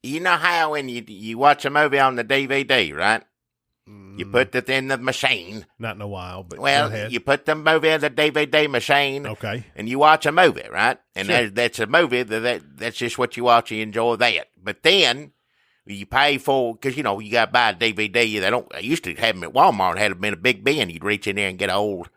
you know how when you watch a movie on the DVD, right? You put it in the machine. Not in a while, but well, go ahead. You put the movie in the DVD machine. Okay. And you watch a movie, right? And sure. that's a movie that's just what you watch. You enjoy that. But then you pay for, because, you got to buy a DVD. I used to have them at Walmart. It had been a big bin. You'd reach in there and get an old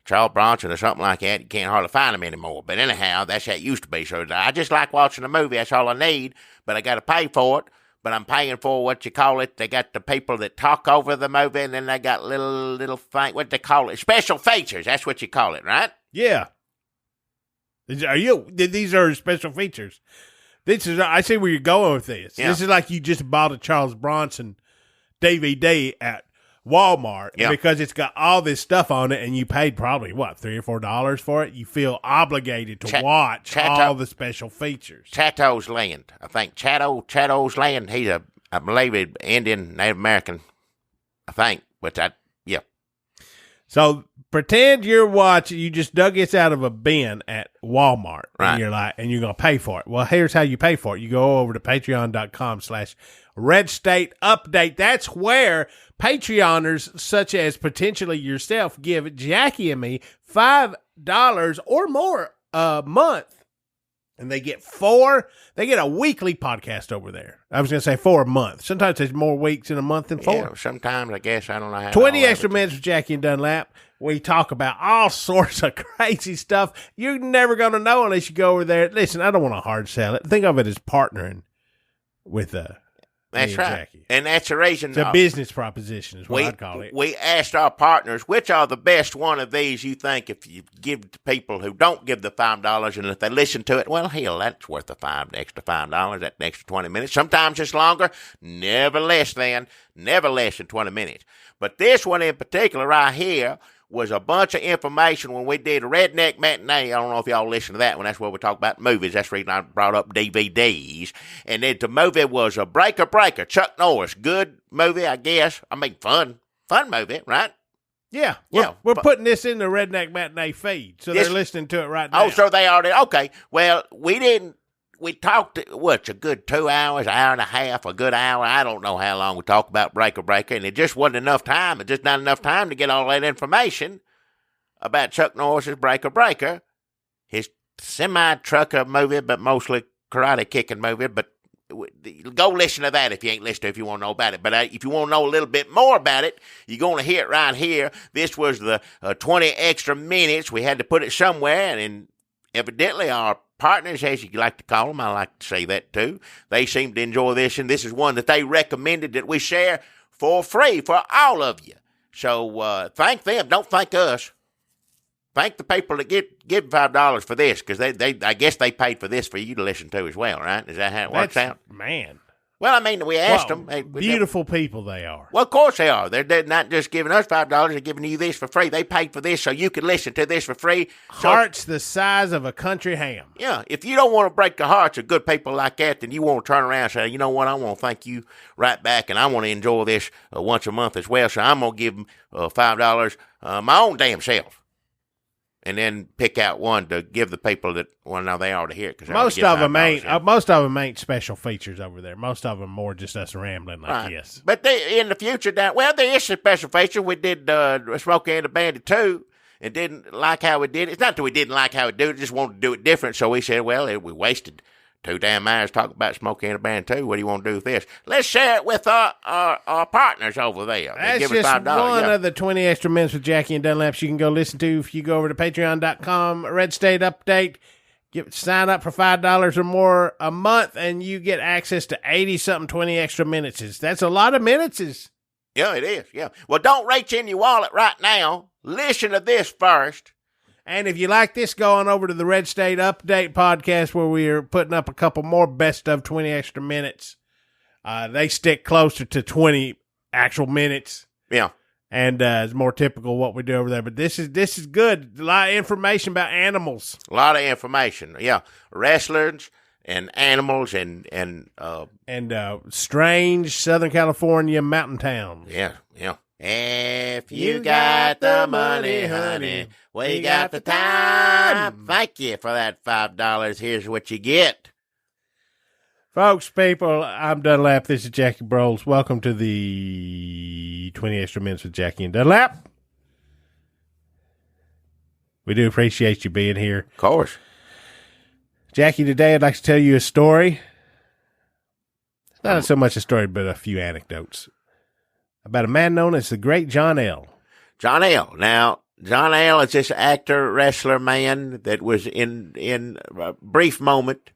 Charles Bronson or something like that. You can't hardly find them anymore. But anyhow, that's how it used to be. So I just like watching a movie. That's all I need. But I got to pay for it. But I'm paying for what you call it. They got the people that talk over the movie, and then they got little thing. What they call it? Special features. That's what you call it, right? Yeah. These are special features. I see where you're going with this. Yeah. This is like you just bought a Charles Bronson DVD at Walmart, yeah. Because it's got all this stuff on it, and you paid probably $3 or $4 for it. You feel obligated to watch all the special features. Chato's Land, I think Chato's Land. He's I believe an Indian Native American, I think. Yeah. So pretend you're watching. You just dug this out of a bin at Walmart, right? And you're gonna pay for it. Well, here's how you pay for it. You go over to Patreon.com/Red State Update. That's where Patreoners, such as potentially yourself, give Jackie and me $5 or more a month, and they get a weekly podcast over there. I was going to say 4 a month. Sometimes there's more weeks in a month than 4. Yeah, sometimes, I guess. I don't know how. 20 extra minutes with Jackie and Dunlap. We talk about all sorts of crazy stuff you're never going to know unless you go over there. Listen, I don't want to hard sell it. Think of it as partnering with that's right. Jackie. And that's the reason. It's a business proposition is what I'd call it. We asked our partners, which are the best one of these you think if you give to people who don't give the $5, and if they listen to it, well, hell, that's worth the extra $5, that extra 20 minutes. Sometimes it's longer, never less than 20 minutes. But this one in particular right here was a bunch of information when we did a Redneck Matinee. I don't know if y'all listened to that one. That's where we talk about movies. That's the reason I brought up DVDs. And then the movie was a Breaker. Chuck Norris. Good movie, I guess. I mean, fun movie, right? Yeah. We're putting this in the Redneck Matinee feed, so they're listening to it right now. Oh, so they already, okay. Well, we talked, a good 2 hours, hour and a half, a good hour. I don't know how long we talked about Breaker, and it just wasn't enough time. It's just not enough time to get all that information about Chuck Norris's Breaker, his semi-trucker movie, but mostly karate-kicking movie. But go listen to that if you ain't listened to it, if you want to know about it. But if you want to know a little bit more about it, you're going to hear it right here. This was the 20 extra minutes. We had to put it somewhere, and evidently our partners, as you like to call them, I like to say that too, they seem to enjoy this, and this is one that they recommended that we share for free for all of you. So thank them. Don't thank us. Thank the people that give $5 for this, because they I guess they paid for this for you to listen to as well, right? Is that how it works out? Man. Well, I mean, we asked them. Hey, beautiful people they are. Well, of course they are. They're not just giving us $5. They're giving you this for free. They paid for this so you can listen to this for free. Hearts the size of a country ham. Yeah. If you don't want to break the hearts of good people like that, then you want to turn around and say, you know what, I want to thank you right back, and I want to enjoy this once a month as well, so I'm going to give them $5 my own damn self. And then pick out one to give the people that, well, no, they already hear it. Most of them ain't special features over there. Most of them more just us rambling like this. But in the future, there is a special feature. We did Smokey and the Bandit 2 and didn't like how we did it. It's not that we didn't like how we did it, just wanted to do it different. So we said, well, we wasted 2 damn hours talking about Smokey and the Bandit 2. What do you want to do with this? Let's share it with our partners over there. That's give just $5, one of the 20 extra minutes with Jackie and Dunlap you can go listen to if you go over to Patreon.com, Red State Update. Sign up for $5 or more a month, and you get access to 80-something 20 extra minutes. That's a lot of minutes. Yeah, it is, yeah. Well, don't reach in your wallet right now. Listen to this first. And if you like this, go on over to the Red State Update podcast where we are putting up a couple more best of 20 extra minutes. They stick closer to 20 actual minutes. Yeah. And it's more typical what we do over there. But this is good. A lot of information about animals. A lot of information, yeah. Wrestlers and animals and strange Southern California mountain towns. Yeah, yeah. If you got the money, honey, we got the time. Thank you for that $5. Here's what you get. Folks, people, I'm Dunlap. This is Jackie Broles. Welcome to the 20 Extra Minutes with Jackie and Dunlap. We do appreciate you being here. Of course. Jackie, today I'd like to tell you a story. Not so much a story, but a few anecdotes about a man known as the Great John L. John L. Now, John L. is this actor, wrestler man that was in a brief moment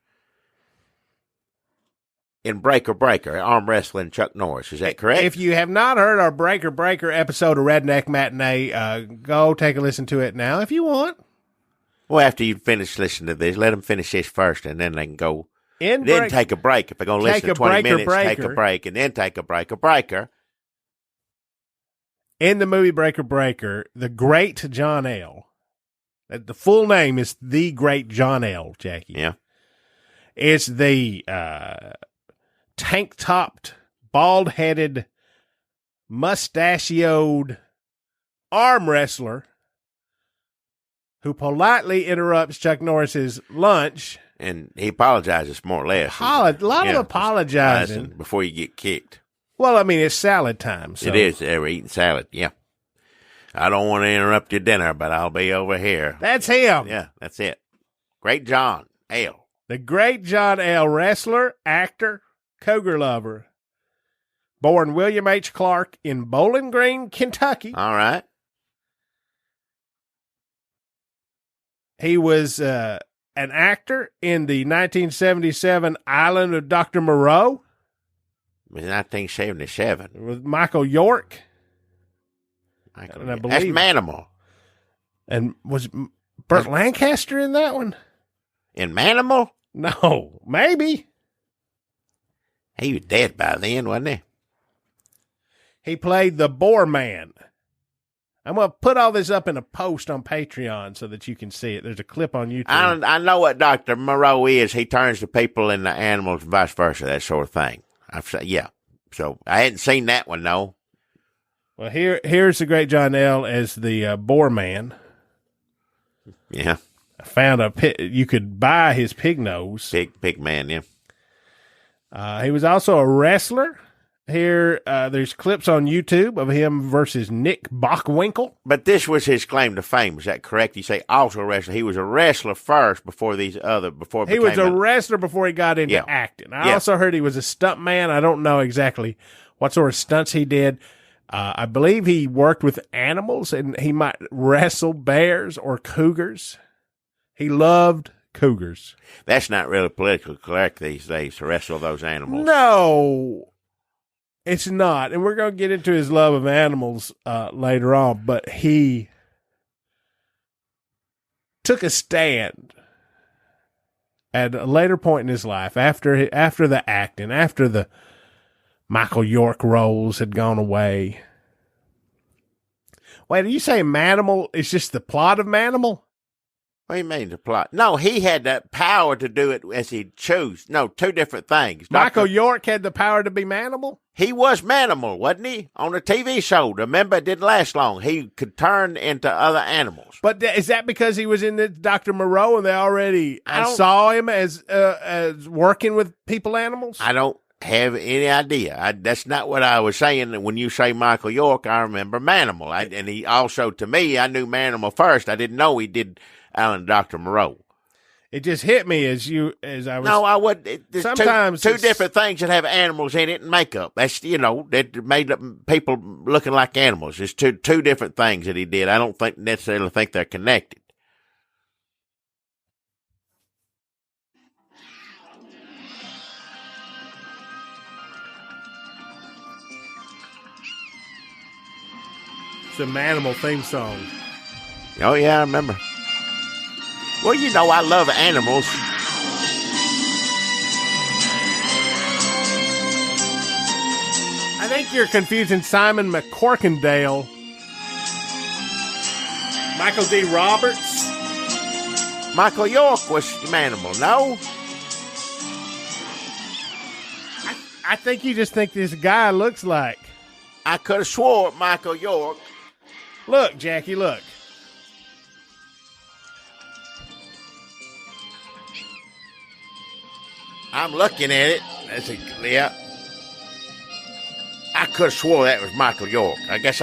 in Breaker, arm wrestling Chuck Norris. Is that correct? If you have not heard our Breaker episode of Redneck Matinee, go take a listen to it now if you want. Well, after you finish listening to this, let them finish this first, and then they can go. Then take a break. If they're going to listen to 20 minutes, take a break, and then take a breaker. In the movie Breaker, the Great John L. The full name is The Great John L., Jackie. Yeah. It's the tank-topped, bald-headed, mustachioed arm wrestler who politely interrupts Chuck Norris's lunch. And he apologizes more or less. A lot of apologizing. Before you get kicked. Well, I mean, it's salad time. So. It is. We're eating salad, yeah. I don't want to interrupt your dinner, but I'll be over here. That's him. Yeah, that's it. Great John L. The Great John L. Wrestler, actor, cougar lover. Born William H. Clark in Bowling Green, Kentucky. All right. He was an actor in the 1977 Island of Dr. Moreau. It was 1977. With Michael York. That's Manimal. And was Burt Lancaster in that one? In Manimal? No, maybe. He was dead by then, wasn't he? He played the Boar Man. I'm going to put all this up in a post on Patreon so that you can see it. There's a clip on YouTube. I know what Dr. Moreau is. He turns the people into animals and vice versa, that sort of thing. Yeah. So I hadn't seen that one, though. Well, here's the Great John L. as the Boar Man. Yeah. I found you could buy his pig nose. Pig man, yeah. He was also a wrestler. Here, there's clips on YouTube of him versus Nick Bockwinkel. But this was his claim to fame. Is that correct? You say also wrestler. He was a wrestler first before he was a wrestler before he got into acting. I also heard he was a stunt man. I don't know exactly what sort of stunts he did. I believe he worked with animals and he might wrestle bears or cougars. He loved cougars. That's not really politically correct these days to wrestle those animals. No. It's not, and we're going to get into his love of animals later on, but he took a stand at a later point in his life, after the acting, after the Michael York roles had gone away. Wait, are you saying Manimal is just the plot of Manimal? What do you mean the plot? No, he had that power to do it as he chose. No, two different things. Michael York had the power to be Manimal? He was Manimal, wasn't he? On a TV show. Remember, it didn't last long. He could turn into other animals. But is that because he was in the Dr. Moreau and they already saw him as working with people animals? I don't have any idea. That's not what I was saying. When you say Michael York, I remember Manimal. And he also, to me, I knew Manimal first. I didn't know he did Alan Dr. Moreau. It just hit me as I was. No, I would. Sometimes two different things that have animals in it and makeup. That's that made up people looking like animals. It's two different things that he did. I don't necessarily think they're connected. It's a Manimal theme song. Oh yeah, I remember. Well, I love animals. I think you're confusing Simon McCorkindale, Michael D. Roberts. Michael York was Manimal, no? I think you just think this guy looks like. I could have swore Michael York. Look, Jackie, look. I'm looking at it. Yeah. I could have swore that was Michael York. I guess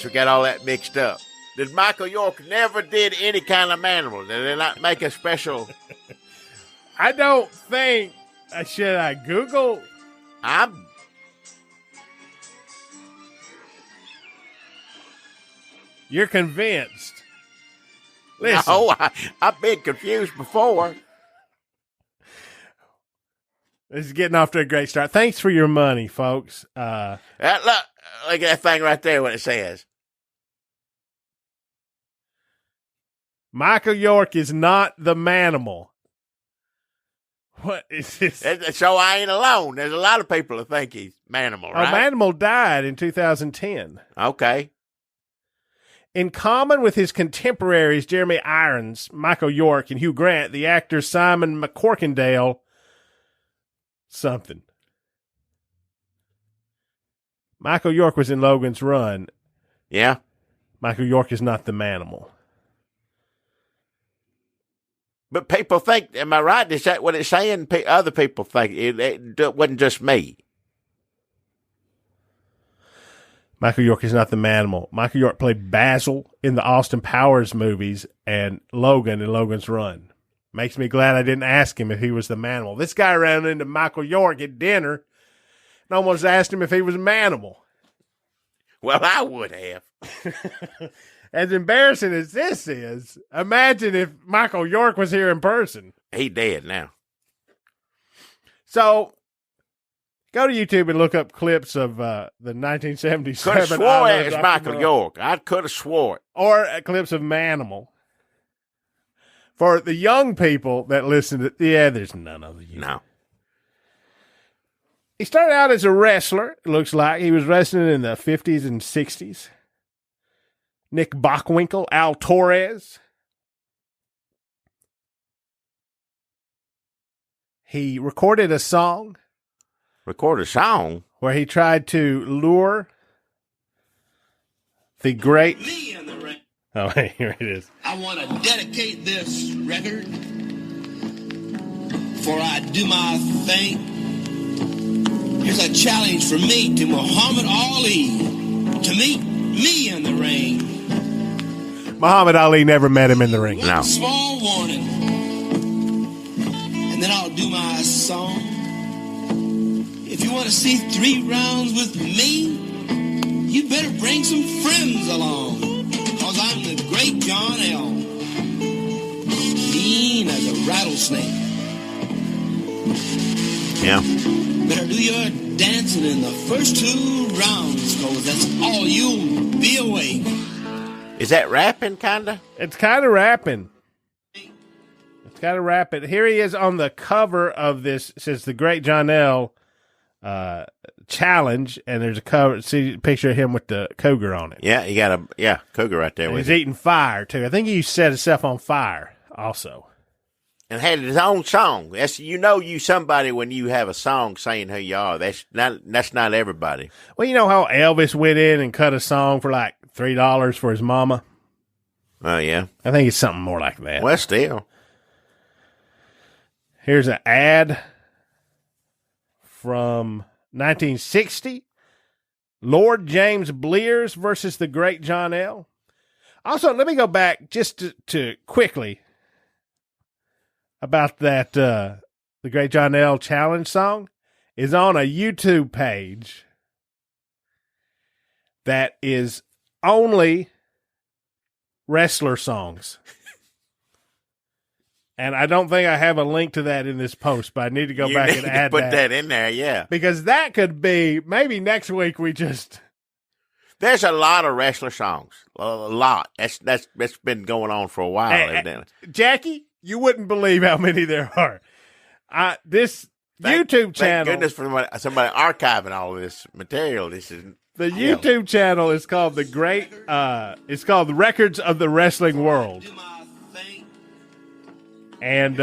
we got all that mixed up. Did Michael York never did any kind of manimal? Did they not make a special? I don't think. Should I Google? You're convinced. Listen. No, I've been confused before. This is getting off to a great start. Thanks for your money, folks. Look at that thing right there, what it says. Michael York is not the manimal. What is this? So I ain't alone. There's a lot of people that think he's Manimal, right? Manimal died in 2010. Okay. In common with his contemporaries Jeremy Irons, Michael York, and Hugh Grant, the actor Simon McCorkindale, something. Michael York was in Logan's Run. Yeah. Michael York is not the Manimal. But people think, am I right? Is that what it's saying? Other people think it wasn't just me. Michael York is not the Manimal. Michael York played Basil in the Austin Powers movies and Logan in Logan's Run. Makes me glad I didn't ask him if he was the Manimal. This guy ran into Michael York at dinner and almost asked him if he was a Manimal. Well, I would have. As embarrassing as this is, imagine if Michael York was here in person. He dead now. So, go to YouTube and look up clips of the 1977. Could have swore it was Michael York. I could have swore it. Or clips of Manimal. For the young people that listen to, there's none of you. No. He started out as a wrestler, it looks like. He was wrestling in the 50s and 60s. Nick Bockwinkel, Al Torres. He recorded a song. Where he tried to lure the great... Me in the ring. Oh, here it is. I want to dedicate this record before I do my thing. Here's a challenge from me to Muhammad Ali to meet me in the ring. Muhammad Ali never met him in the ring. No. Small warning. And then I'll do my song. If you want to see 3 rounds with me, you better bring some friends along. Because I'm the great John L. Mean as a rattlesnake. Yeah. Better do your dancing in the first 2 rounds, because that's all you'll be awake. Is that rapping, kind of? It's kind of rapping. Here he is on the cover of this. It says the Great John L. Challenge, and there's a cover. See a picture of him with the cougar on it. Yeah, you got a cougar right there. And with he's eating fire too. I think he set himself on fire also. And had his own song. That's you somebody when you have a song saying who you are. That's not everybody. Well, you know how Elvis went in and cut a song for like $3 for his mama. Oh yeah, I think it's something more like that. Well, still. Here's an ad from 1960. Lord James Blears versus the Great John L. Also, let me go back just to quickly about that. The Great John L. Challenge song is on a YouTube page that is only wrestler songs. And I don't think I have a link to that in this post, but I need to go back and add put that in there, yeah. Because that could be, maybe next week we just... There's a lot of wrestler songs. A lot. That's been going on for a while, evidently. Jackie, you wouldn't believe how many there are. This YouTube channel... Thank goodness for somebody archiving all of this material. This is... The YouTube channel is called it's called the Records of the Wrestling World. And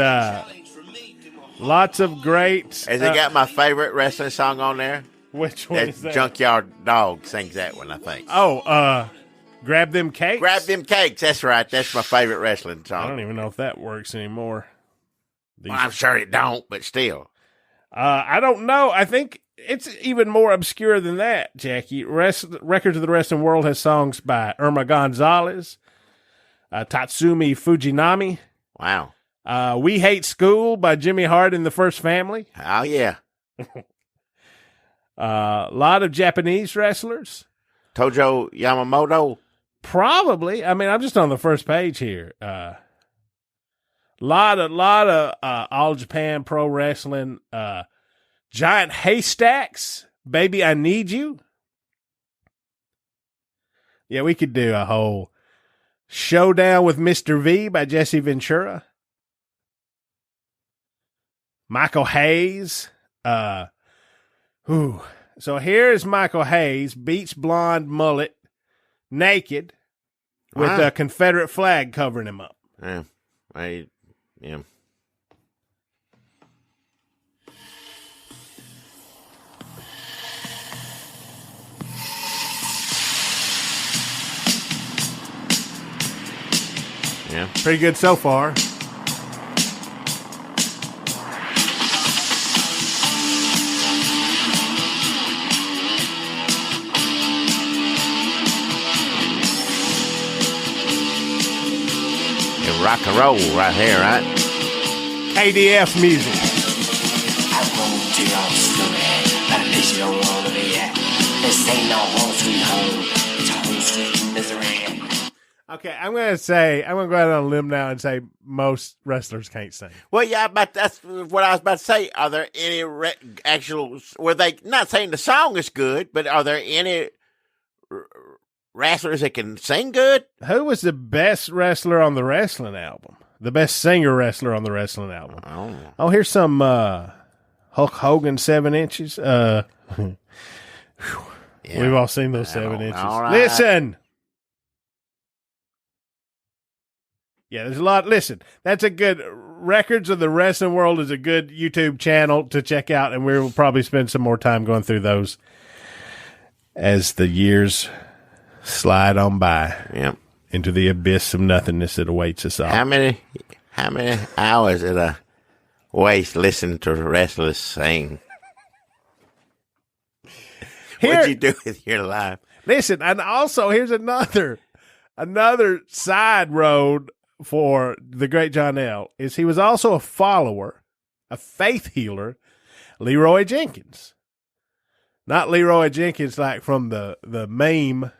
lots of great... Has it got my favorite wrestling song on there? Which one is that? Junkyard Dog sings that one, I think. Oh, Grab Them Cakes? Grab Them Cakes, that's right. That's my favorite wrestling song. I don't even know if that works anymore. Well, I'm sure it don't, but still. I don't know. I think it's even more obscure than that, Jackie. Records of the Wrestling World has songs by Irma Gonzalez, Tatsumi Fujinami. Wow. We Hate School by Jimmy Hart and the First Family. Oh, yeah. A lot of Japanese wrestlers. Tojo Yamamoto. Probably. I mean, I'm just on the first page here. Lot of All Japan Pro Wrestling. Giant Haystacks. Baby, I Need You. Yeah, we could do a whole Showdown with Mr. V by Jesse Ventura. Michael Hayes. So here's Michael Hayes, beach blonde mullet, naked, with a Confederate flag covering him up. Yeah. Yeah. Pretty good so far. Rock and roll right here, right? ADF music. I won't tell y'all a story about a place you don't want to be at. This ain't no home sweet home. It's a home sweet misery. Okay, I'm gonna go out on a limb now and say most wrestlers can't sing. Well, yeah, but that's what I was about to say. Are there any were they not saying the song is good, but are there any wrestlers that can sing good? Who was the best wrestler on the wrestling album? The best singer wrestler on the wrestling album? Oh, here's some Hulk Hogan 7 inches. Yeah, we've all seen those 7 inches. All right. Listen. Yeah, there's a lot. Listen, that's a good Records of the Wrestling World is a good YouTube channel to check out, and we'll probably spend some more time going through those as the years slide on by. Yep. Into the abyss of nothingness that awaits us all. How many hours did I waste listening to wrestlers sing? What'd you do with your life? Listen, and also here's another side road for the great John L. is he was also a follower, a faith healer, Leroy Jenkins. Not Leroy Jenkins like from the meme,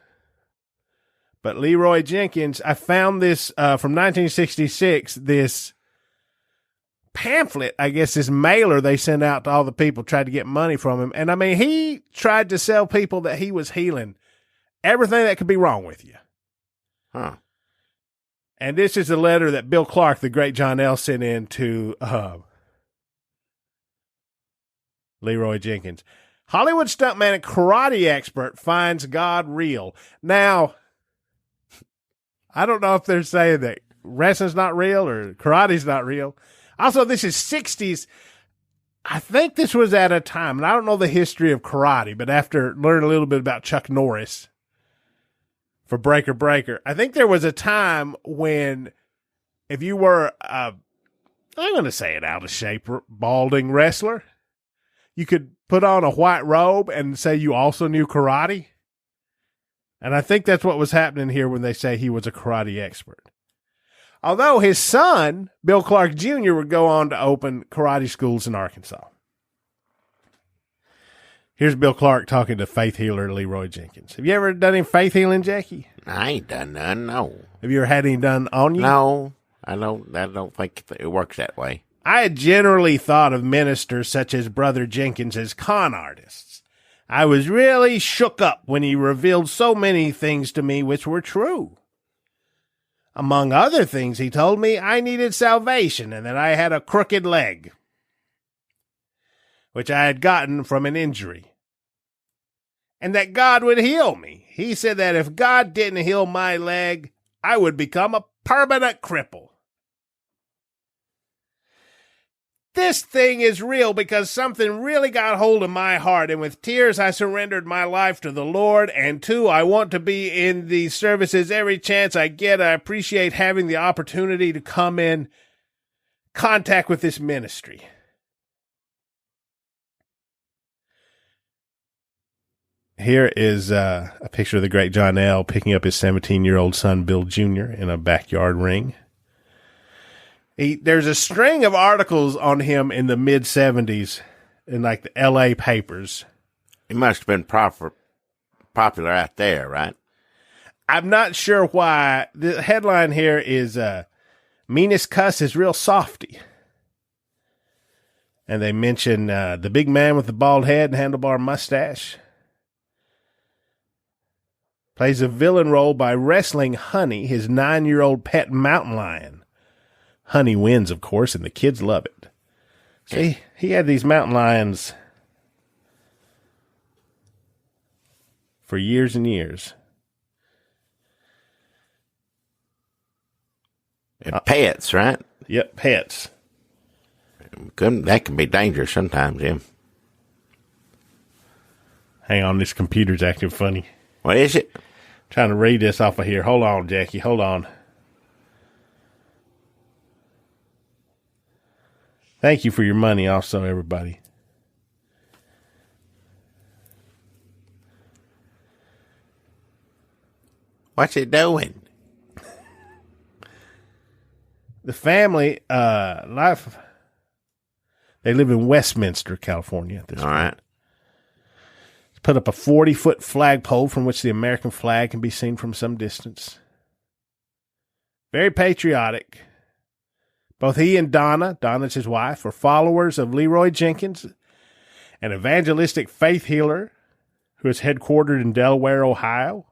but Leroy Jenkins. I found this from 1966, this pamphlet, I guess this mailer they sent out to all the people, tried to get money from him. And I mean, he tried to sell people that he was healing everything that could be wrong with you. Huh. And this is a letter that Bill Clark, the great John L., sent in to Leroy Jenkins. Hollywood stuntman and karate expert finds God real. Now, I don't know if they're saying that wrestling's not real or karate's not real. Also, this is 60s. I think this was at a time, and I don't know the history of karate, but after learning a little bit about Chuck Norris for Breaker Breaker, I think there was a time when if you were, I'm going to say it, out of shape, balding wrestler, you could put on a white robe and say you also knew karate. And I think that's what was happening here when they say he was a karate expert. Although his son, Bill Clark Jr., would go on to open karate schools in Arkansas. Here's Bill Clark talking to faith healer Leroy Jenkins. Have you ever done any faith healing, Jackie? I ain't done none, no. Have you ever had any done on you? No, I don't think it works that way. I had generally thought of ministers such as Brother Jenkins as con artists. I was really shook up when he revealed so many things to me which were true. Among other things, he told me I needed salvation and that I had a crooked leg, which I had gotten from an injury, and that God would heal me. He said that if God didn't heal my leg, I would become a permanent cripple. This thing is real because something really got hold of my heart, and with tears I surrendered my life to the Lord, and two, I want to be in these services every chance I get. I appreciate having the opportunity to come contact with this ministry. Here is a picture of the great John L. picking up his 17-year-old son, Bill Jr., in a backyard ring. There's a string of articles on him in the mid-'70s in like the L.A. papers. He must have been popular out there, right? I'm not sure why. The headline here is Meanest Cuss is Real Softy. And they mention the big man with the bald head and handlebar mustache. Plays a villain role by wrestling Honey, his 9-year-old pet mountain lion. Honey wins, of course, and the kids love it. See, he had these mountain lions for years and years. And pets, right? Yep, pets. That can be dangerous sometimes, yeah. Hang on, this computer's acting funny. What is it? Trying to read this off of here. Hold on, Jackie. Hold on. Thank you for your money also, everybody. What's it doing? The family, life, they live in Westminster, California at this point. All right. Put up a 40-foot flagpole from which the American flag can be seen from some distance. Very patriotic. Both he and Donna's his wife, are followers of Leroy Jenkins, an evangelistic faith healer who is headquartered in Delaware, Ohio.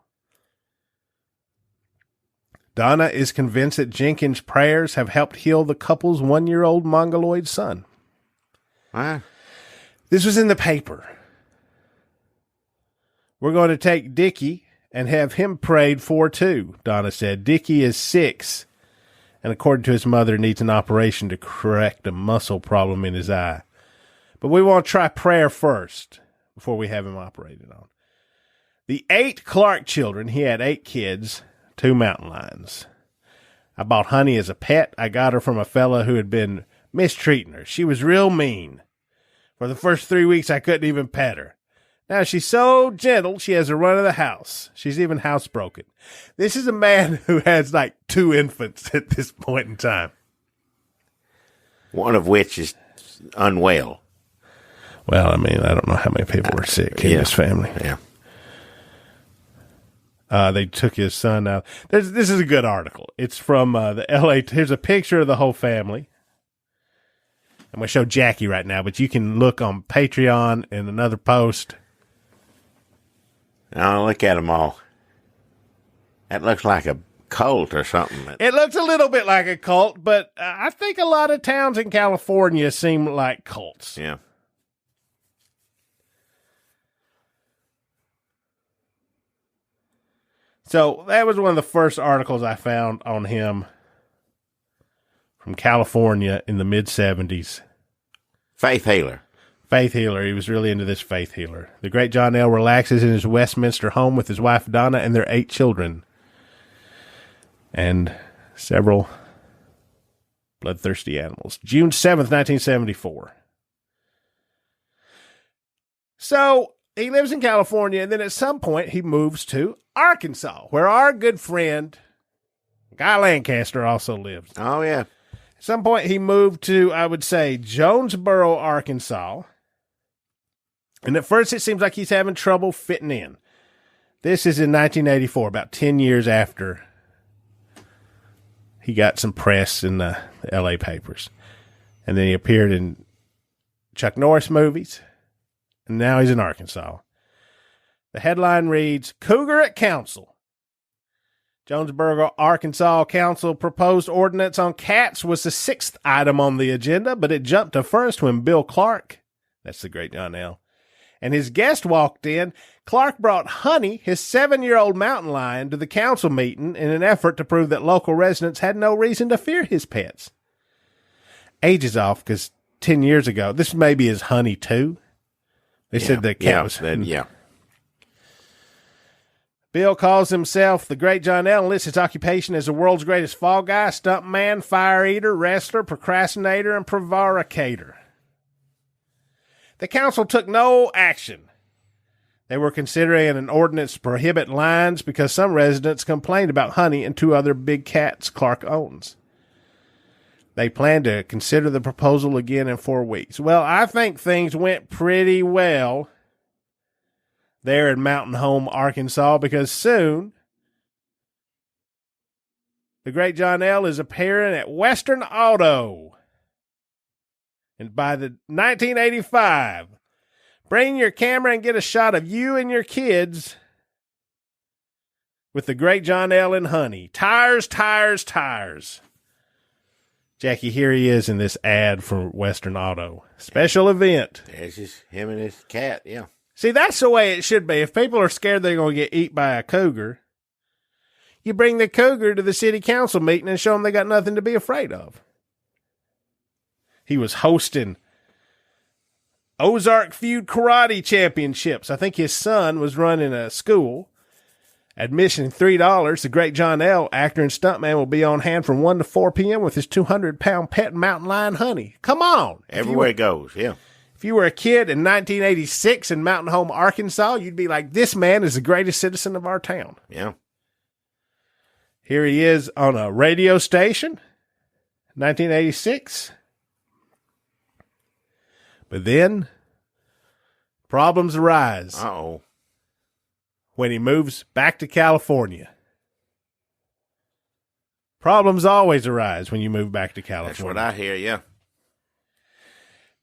Donna is convinced that Jenkins' prayers have helped heal the couple's 1-year-old mongoloid son. Huh? This was in the paper. We're going to take Dickie and have him prayed for, too, Donna said. Dickie is 6, and according to his mother, needs an operation to correct a muscle problem in his eye. But we want to try prayer first before we have him operated on. The 8 Clark children, he had 8 kids, 2 mountain lions. I bought Honey as a pet. I got her from a fella who had been mistreating her. She was real mean. For the first 3 weeks, I couldn't even pet her. Now, she's so gentle, she has a run of the house. She's even housebroken. This is a man who has like 2 infants at this point in time. One of which is unwell. Well, I mean, I don't know how many people were sick in this family. Yeah. They took his son out. This is a good article. It's from the L.A. Here's a picture of the whole family. I'm going to show Jackie right now, but you can look on Patreon in another post. Oh, look at them all. That looks like a cult or something. It looks a little bit like a cult, but I think a lot of towns in California seem like cults. Yeah. So that was one of the first articles I found on him from California in the mid-'70s. Faith healer. Faith healer. He was really into this faith healer. The great John L. relaxes in his Westminster home with his wife Donna and their 8 children. And several bloodthirsty animals. June 7th, 1974. So he lives in California, and then at some point he moves to Arkansas, where our good friend Guy Lancaster also lives. Oh, yeah. At some point he moved to, I would say, Jonesboro, Arkansas. And at first it seems like he's having trouble fitting in. This is in 1984, about 10 years after he got some press in the L.A. papers. And then he appeared in Chuck Norris movies. And now he's in Arkansas. The headline reads, Cougar at Council. Jonesboro, Arkansas Council proposed ordinance on cats was the 6th item on the agenda, but it jumped to first when Bill Clark, that's the great John L., and his guest walked in. Clark brought Honey, his 7-year-old mountain lion, to the council meeting in an effort to prove that local residents had no reason to fear his pets. Age is off because 10 years ago, this maybe is Honey too. They said the cat was... Yeah. Bill calls himself the Great John L. and lists his occupation as the world's greatest fall guy, stuntman, fire eater, wrestler, procrastinator, and prevaricator. The council took no action. They were considering an ordinance to prohibit lions because some residents complained about Honey and 2 other big cats Clark owns. They plan to consider the proposal again in 4 weeks. Well, I think things went pretty well there in Mountain Home, Arkansas, because soon the Great John L. is appearing at Western Auto. And by the 1985, bring your camera and get a shot of you and your kids with the Great John L. and Honey. Tires, tires, tires. Jackie, here he is in this ad for Western Auto. Special event. It's just him and his cat, yeah. See, that's the way it should be. If people are scared they're going to get eaten by a cougar, you bring the cougar to the city council meeting and show them they got nothing to be afraid of. He was hosting Ozark Feud Karate Championships. I think his son was running a school. Admission $3. The Great John L., actor and stuntman, will be on hand from 1 to 4 p.m. with his 200-pound pet mountain lion, Honey. Come on. Everywhere it goes, yeah. If you were a kid in 1986 in Mountain Home, Arkansas, you'd be like, this man is the greatest citizen of our town. Yeah. Here he is on a radio station, 1986. But then, problems arise. Uh-oh. When he moves back to California. Problems always arise when you move back to California. That's what I hear, yeah.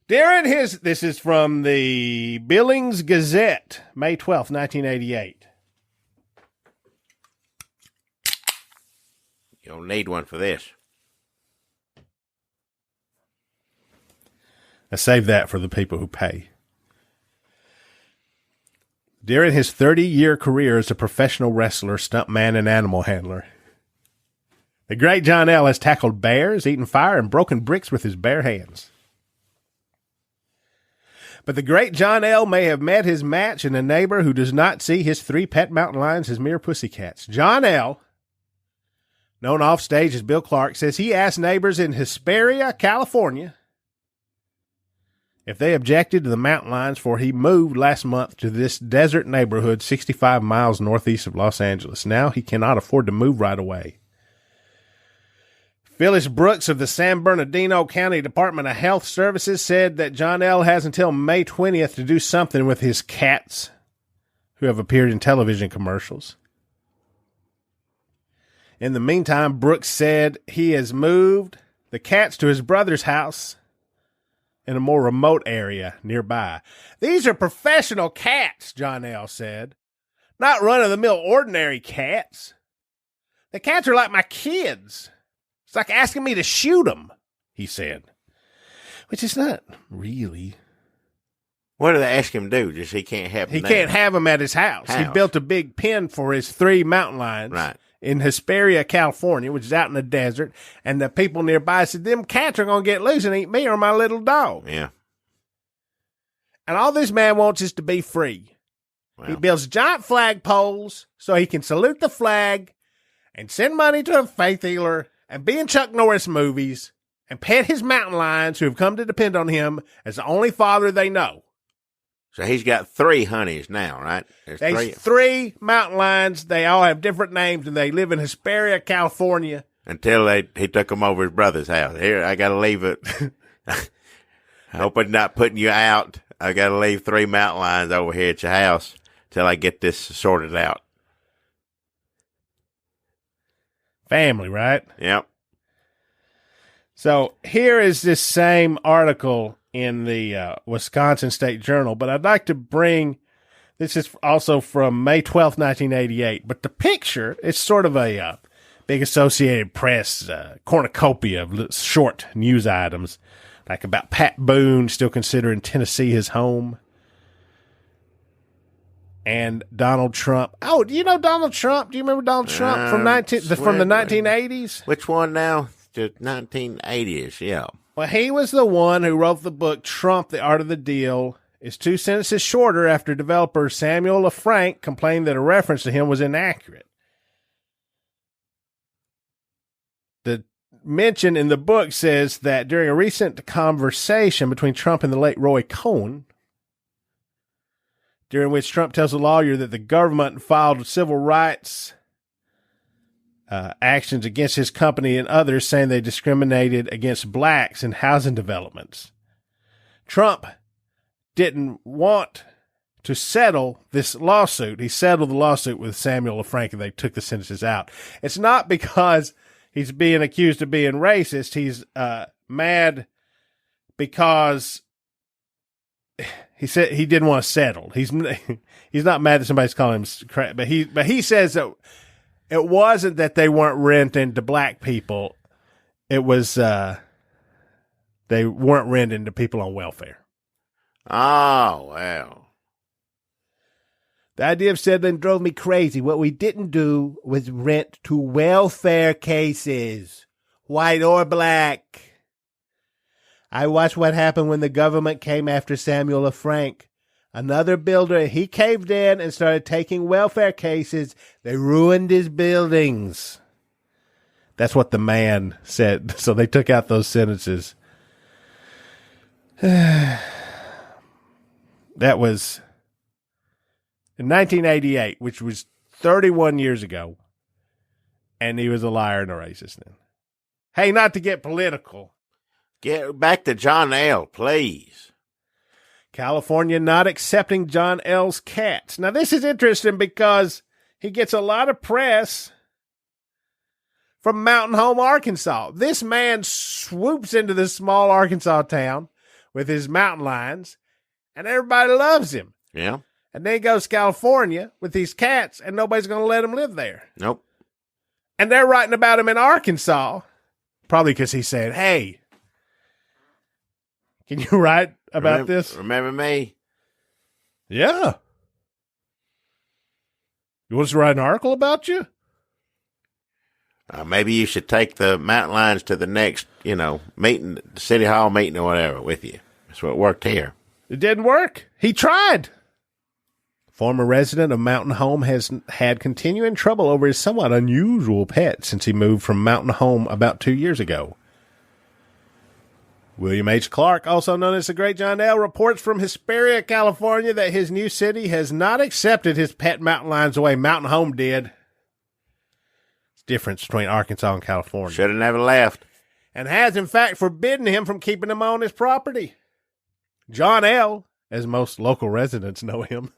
This is from the Billings Gazette, May 12th, 1988. You don't need one for this. I save that for the people who pay. During his 30-year career as a professional wrestler, stuntman, and animal handler, the Great John L. has tackled bears, eaten fire, and broken bricks with his bare hands. But the Great John L. may have met his match in a neighbor who does not see his 3 pet mountain lions as mere pussycats. John L., known offstage as Bill Clark, says he asked neighbors in Hesperia, California, if they objected to the mountain lions, for he moved last month to this desert neighborhood 65 miles northeast of Los Angeles. Now he cannot afford to move right away. Phyllis Brooks of the San Bernardino County Department of Health Services said that John L. has until May 20th to do something with his cats who have appeared in television commercials. In the meantime, Brooks said he has moved the cats to his brother's house in a more remote area nearby. These are professional cats, John L. said. Not run-of-the-mill ordinary cats. The cats are like my kids. It's like asking me to shoot them, he said. Which is not really. What do they ask him to do? Just he can't have them He there. can't have them at his house. He built a big pen for his 3 mountain lions. Right. In Hesperia, California, which is out in the desert, and the people nearby said, them cats are going to get loose and eat me or my little dog. Yeah. And all this man wants is to be free. Well, He builds giant flag poles so he can salute the flag and send money to a faith healer and be in Chuck Norris movies and pet his mountain lions who have come to depend on him as the only father they know. so he's got 3 honeys now, right? There's 3 mountain lions. They all have different names, and they live in Hesperia, California. Until he took them over his brother's house. Here, I got to leave it. I hope I'm not putting you out. I got to leave 3 mountain lions over here at your house till I get this sorted out. Family, right? Yep. So here is this same article in the Wisconsin State Journal, but I'd like to bring, this is also from May 12th, 1988, but the picture, it's sort of a big Associated Press cornucopia of short news items, like about Pat Boone still considering Tennessee his home, and Donald Trump. Oh, do you know Donald Trump? Do you remember Donald Trump from the 1980s? Which one now? The 1980s, yeah. Well, he was the one who wrote the book Trump, The Art of the Deal, is 2 sentences shorter after developer Samuel LaFranc complained that a reference to him was inaccurate. The mention in the book says that during a recent conversation between Trump and the late Roy Cohn, during which Trump tells a lawyer that the government filed civil rights actions against his company and others, saying they discriminated against blacks in housing developments. Trump didn't want to settle this lawsuit. He settled the lawsuit with Samuel LaFranc, and they took the sentences out. It's not because he's being accused of being racist. He's mad because he said he didn't want to settle. He's not mad that somebody's calling him crap, but he says that it wasn't that they weren't renting to black people. It was they weren't renting to people on welfare. Oh, well. The idea of settling drove me crazy. What we didn't do was rent to welfare cases, white or black. I watched what happened when the government came after Samuel LaFranc. Another builder, he caved in and started taking welfare cases. They ruined his buildings. That's what the man said. So they took out those sentences. That was in 1988, which was 31 years ago. And he was a liar and a racist then. Hey, not to get political. Get back to John L., please. California not accepting John L.'s cats. Now, this is interesting because he gets a lot of press from Mountain Home, Arkansas. This man swoops into this small Arkansas town with his mountain lions, and everybody loves him. Yeah. And then he goes to California with these cats, and nobody's going to let him live there. Nope. And they're writing about him in Arkansas, probably because he said, hey, can you write about this? Remember me? Yeah. You want us to write an article about you? Maybe you should take the mountain lions to the next, meeting, the city hall meeting or whatever with you. That's what worked here. It didn't work. He tried. Former resident of Mountain Home has had continuing trouble over his somewhat unusual pet since he moved from Mountain Home about 2 years ago. William H. Clark, also known as the Great John L., reports from Hesperia, California, that his new city has not accepted his pet mountain lions the way Mountain Home did. It's the difference between Arkansas and California. Should have never left. And has, in fact, forbidden him from keeping them on his property. John L., as most local residents know him,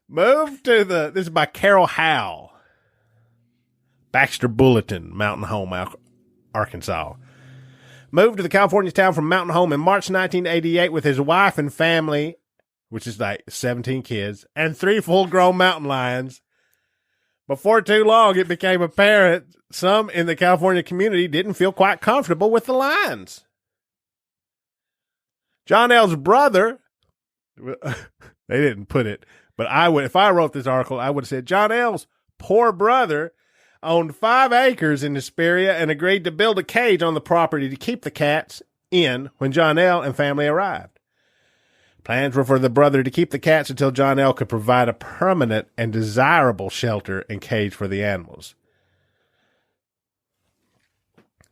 moved to this is by Carol Howe, Baxter Bulletin, Mountain Home, Arkansas. Moved to the California town from Mountain Home in March 1988 with his wife and family, which is like 17 kids, and 3 full-grown mountain lions. Before too long, it became apparent some in the California community didn't feel quite comfortable with the lions. John L.'s brother, they didn't put it, but I would, if I wrote this article, I would have said John L.'s poor brother owned 5 acres in Hesperia and agreed to build a cage on the property to keep the cats in when John L. and family arrived. Plans were for the brother to keep the cats until John L. could provide a permanent and desirable shelter and cage for the animals.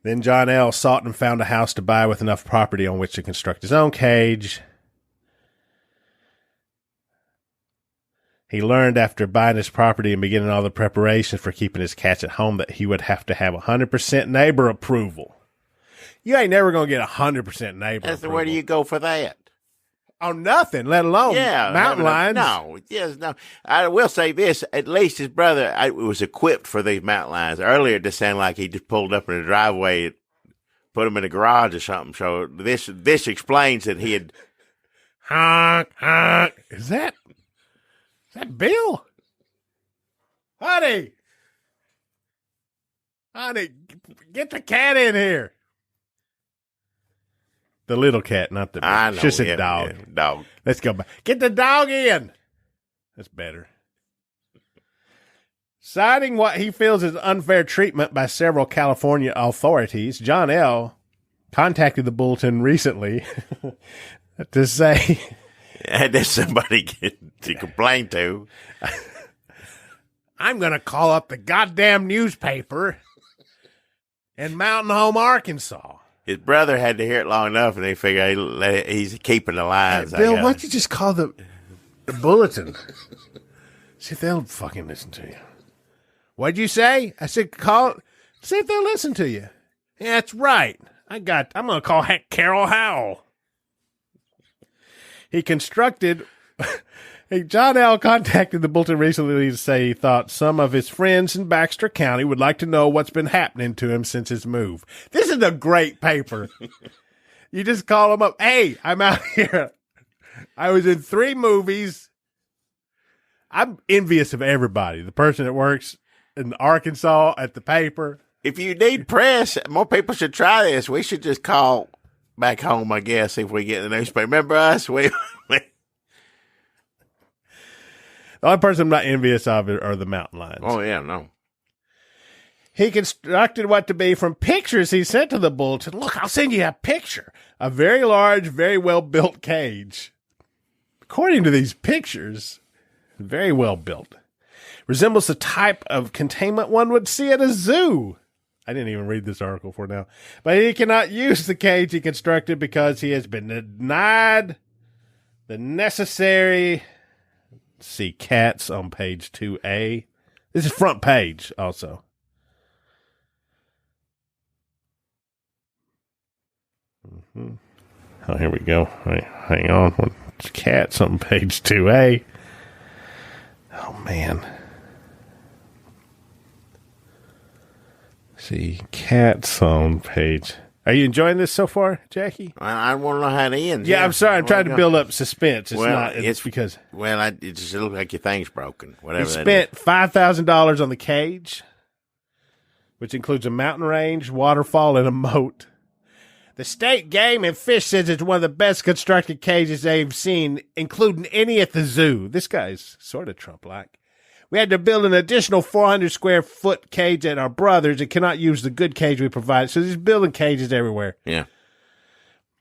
Then John L. sought and found a house to buy with enough property on which to construct his own cage. He learned after buying his property and beginning all the preparations for keeping his cats at home that he would have to have 100% neighbor approval. You ain't never going to get 100% neighbor approval. Where do you go for that? On nothing, let alone mountain lions. No. I will say this, at least his brother was equipped for these mountain lions. Earlier, it just sounded like he just pulled up in the driveway, put them in the garage or something. So this explains that he had... Honk, honk. Is that Bill? Honey, get the cat in here. The little cat, not the big. I know. It's just a dog. Yeah, dog. Let's go back. Get the dog in. That's better. Citing what he feels is unfair treatment by several California authorities, John L. contacted the Bulletin recently to say And there's somebody to complain to. I'm going to call up the goddamn newspaper in Mountain Home, Arkansas. His brother had to hear it long enough, and they figure he's keeping the lines. Hey, Bill, why don't you just call the bulletin? See if they'll fucking listen to you. What'd you say? I said call. See if they'll listen to you. Yeah, that's right. I'm going to call Carol Howell. He constructed. John L. contacted the Bulletin recently to say he thought some of his friends in Baxter County would like to know what's been happening to him since his move. This is a great paper. You just call them up. Hey, I'm out here. I was in 3 movies. I'm envious of everybody. The person that works in Arkansas at the paper. If you need press, more people should try this. We should just call back home, I guess, if we get the newspaper. Remember us? The only person I'm not envious of are the mountain lions. Oh, yeah, no. He constructed what to be from pictures he sent to the Bulletin. Look, I'll send you a picture. A very large, very well-built cage. According to these pictures, very well built. Resembles the type of containment one would see at a zoo. I didn't even read this article for now. But he cannot use the cage he constructed because he has been denied the necessary... See cats on page 2A. This is front page also. Mm-hmm. Oh, here we go. Right, hang on. Cats on page 2A. Oh, man. See, cats on page... Are you enjoying this so far, Jackie? I want to know how it ends. Yeah, I'm sorry. I'm trying to build up suspense. It's because... Well, it just looks like your thing's broken. Whatever. He spent $5,000 on the cage, which includes a mountain range, waterfall, and a moat. The State Game and Fish says it's one of the best constructed cages they've seen, including any at the zoo. This guy's sort of Trump-like. We had to build an additional 400 square foot cage at our brother's and cannot use the good cage we provided. So he's building cages everywhere. Yeah.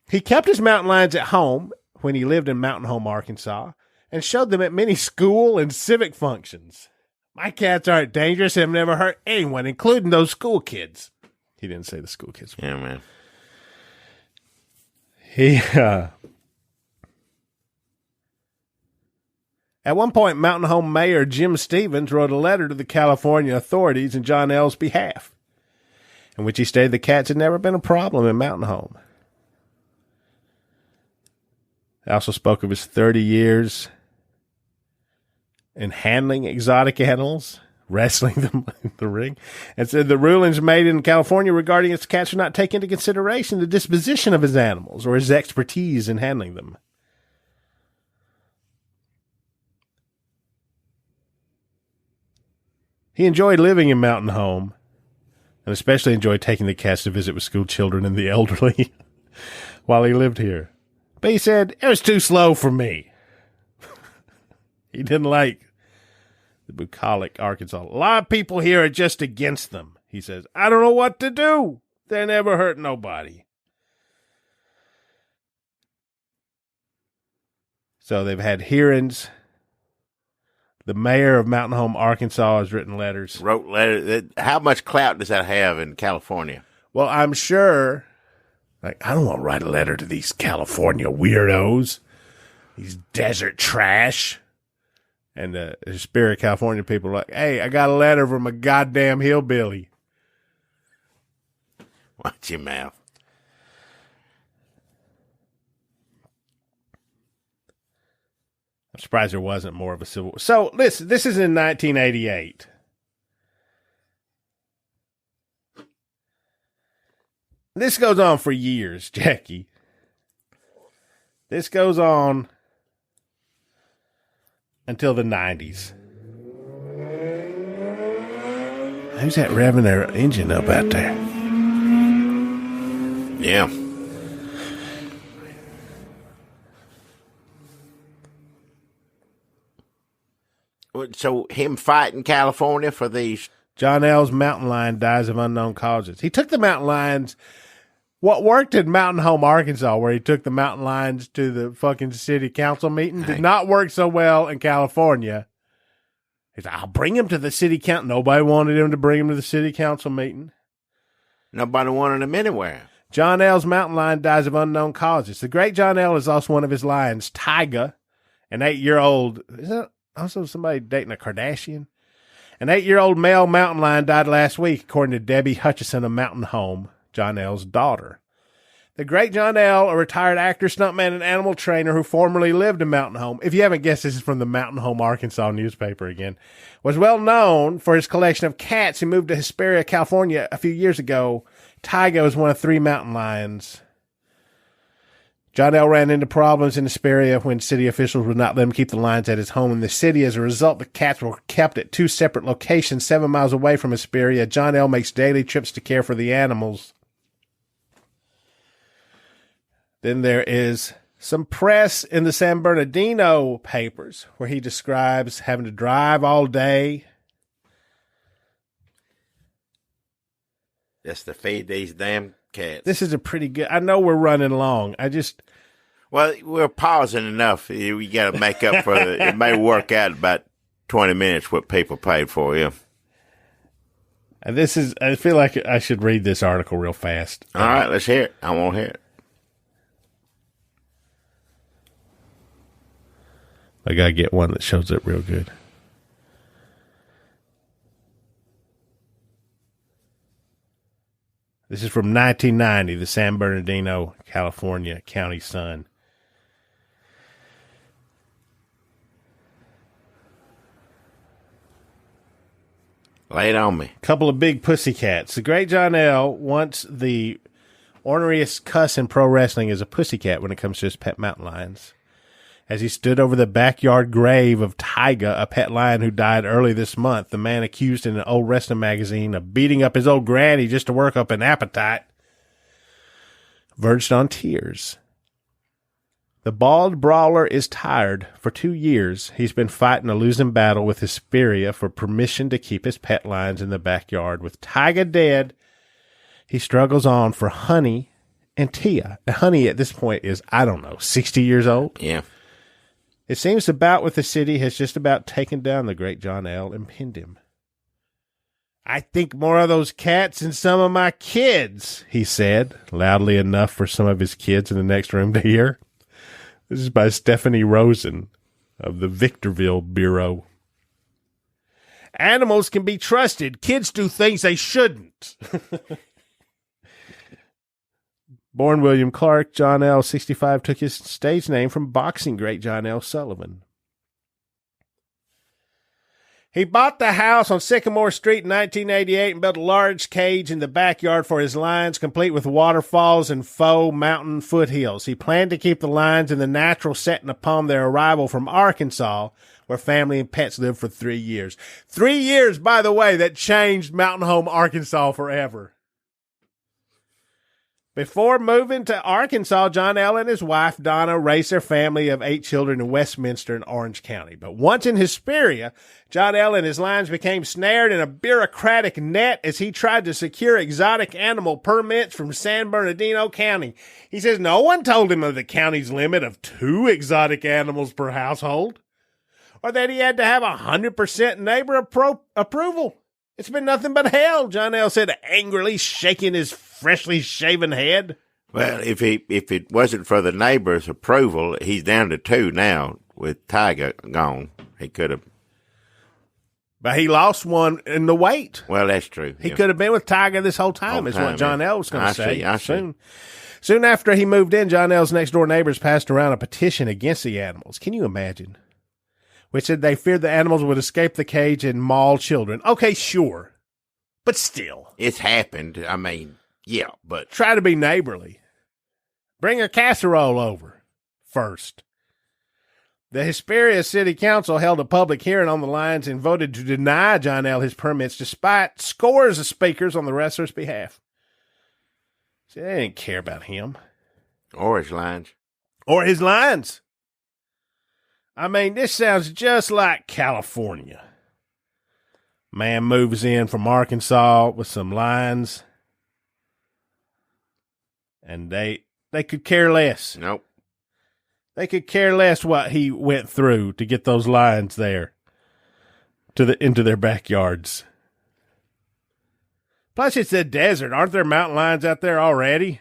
He kept his mountain lions at home when he lived in Mountain Home, Arkansas, and showed them at many school and civic functions. My cats aren't dangerous and have never hurt anyone, including those school kids. He didn't say the school kids. Yeah, man. At one point, Mountain Home Mayor Jim Stevens wrote a letter to the California authorities in John L.'s behalf, in which he stated the cats had never been a problem in Mountain Home. He also spoke of his 30 years in handling exotic animals, wrestling them in the ring, and said the rulings made in California regarding its cats would not take into consideration the disposition of his animals or his expertise in handling them. He enjoyed living in Mountain Home, and especially enjoyed taking the cats to visit with school children and the elderly while he lived here. But he said, it was too slow for me. He didn't like the bucolic Arkansas. A lot of people here are just against them. He says, I don't know what to do. They never hurt nobody. So they've had hearings. The mayor of Mountain Home, Arkansas, has written letters. Wrote letters. How much clout does that have in California? Well, I'm sure. Like, I don't want to write a letter to these California weirdos, these desert trash. And the Spirit California people are like, hey, I got a letter from a goddamn hillbilly. Watch your mouth. I'm surprised there wasn't more of a civil war. So, listen, this is in 1988. This goes on for years, Jackie. This goes on until the 90s. Who's that revving their engine up out there? Yeah. So him fighting California for these... John L.'s mountain lion dies of unknown causes. He took the mountain lions What worked in Mountain Home, Arkansas, where he took the mountain lions to the fucking city council meeting, did not work so well in California. He's like, I'll bring him to the city council. Nobody wanted him to bring him to the city council meeting. Nobody wanted him anywhere. John L's mountain lion dies of unknown causes. The great John L. has lost one of his lions, Tyga, an 8-year-old. Is that also somebody dating a Kardashian? An 8-year-old male mountain lion died last week, according to Debbie Hutchison of Mountain Home, John L's daughter. The great John L., a retired actor, stuntman, and animal trainer who formerly lived in Mountain Home, if you haven't guessed, this is from the Mountain Home, Arkansas newspaper again, was well known for his collection of cats. He moved to Hesperia, California a few years ago. Tyga was one of 3 mountain lions. John L. ran into problems in Hesperia when city officials would not let him keep the lions at his home in the city. As a result, the cats were kept at 2 separate locations 7 miles away from Hesperia. John L. makes daily trips to care for the animals. Then there is some press in the San Bernardino papers where he describes having to drive all day. Just to feed these damn cats. This is a pretty good. I know we're running long. Well, we're pausing enough. We got to make up for it. It may work out about 20 minutes what people paid for, yeah. And I feel like I should read this article real fast. All right, let's hear it. I want to hear it. I got to get one that shows up real good. This is from 1990, the San Bernardino, California County Sun. Lay it on me. Couple of big pussycats. The great John L. wants the orneriest cuss in pro wrestling as a pussycat when it comes to his pet mountain lions. As he stood over the backyard grave of Tyga, a pet lion who died early this month, the man accused in an old wrestling magazine of beating up his old granny just to work up an appetite verged on tears. The bald brawler is tired. For 2 years, he's been fighting a losing battle with Hesperia for permission to keep his pet lions in the backyard. With Tyga dead, he struggles on for Honey and Tia. Honey at this point is, 60 years old? Yeah. It seems the bout with the city has just about taken down the great John L. and pinned him. I think more of those cats than some of my kids, he said, loudly enough for some of his kids in the next room to hear. This is by Stephanie Rosen of the Victorville Bureau. Animals can be trusted. Kids do things they shouldn't. Born William Clark, John L., 65, took his stage name from boxing great John L. Sullivan. He bought the house on Sycamore Street in 1988 and built a large cage in the backyard for his lions, complete with waterfalls and faux mountain foothills. He planned to keep the lions in the natural setting upon their arrival from Arkansas, where family and pets lived for 3 years. 3 years, by the way, that changed Mountain Home, Arkansas forever. Before moving to Arkansas, John L. and his wife, Donna, raised their family of 8 children in Westminster and Orange County. But once in Hesperia, John L. and his lions became snared in a bureaucratic net as he tried to secure exotic animal permits from San Bernardino County. He says no one told him of the county's limit of 2 exotic animals per household, or that he had to have 100% neighbor approval. It's been nothing but hell, John L. said, angrily shaking his freshly shaven head. Well, if it wasn't for the neighbor's approval, he's down to 2 now with Tyga gone. He could have. But he lost one in the weight. Well, that's true. He could have been with Tyga this whole time, is what John L. was going to say. I see. Soon after he moved in, John L.'s next-door neighbors passed around a petition against the animals. Can you imagine? Which said they feared the animals would escape the cage and maul children. Okay, sure. But still. It's happened. I mean, yeah, but. Try to be neighborly. Bring a casserole over first. The Hesperia City Council held a public hearing on the lions and voted to deny John L. his permits despite scores of speakers on the wrestler's behalf. See, they didn't care about him. Or his lions. Or his lions. I mean, this sounds just like California. Man moves in from Arkansas with some lions. And they could care less. Nope. They could care less what he went through to get those lions there into their backyards. Plus, it's a desert. Aren't there mountain lions out there already?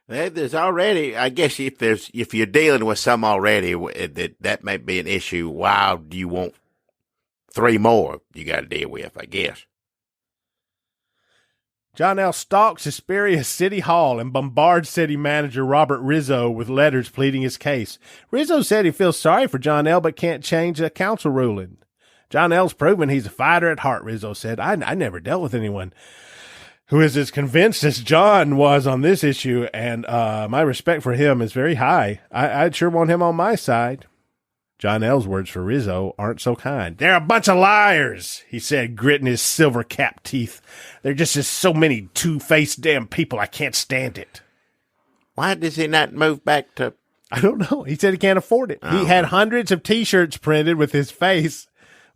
There's already, I guess, if you're dealing with some already, that may be an issue. Why do you want 3 more you got to deal with, I guess? John L. stalks Hesperia City Hall and bombards city manager Robert Rizzo with letters pleading his case. Rizzo said he feels sorry for John L. but can't change a council ruling. John L.'s proven he's a fighter at heart, Rizzo said. I never dealt with anyone who is as convinced as John was on this issue, and my respect for him is very high. I'd sure want him on my side. John L.'s words for Rizzo aren't so kind. They're a bunch of liars, he said, gritting his silver-capped teeth. They're just so many two-faced damn people. I can't stand it. Why does he not move back to... I don't know. He said he can't afford it. Oh. He had hundreds of T-shirts printed with his face.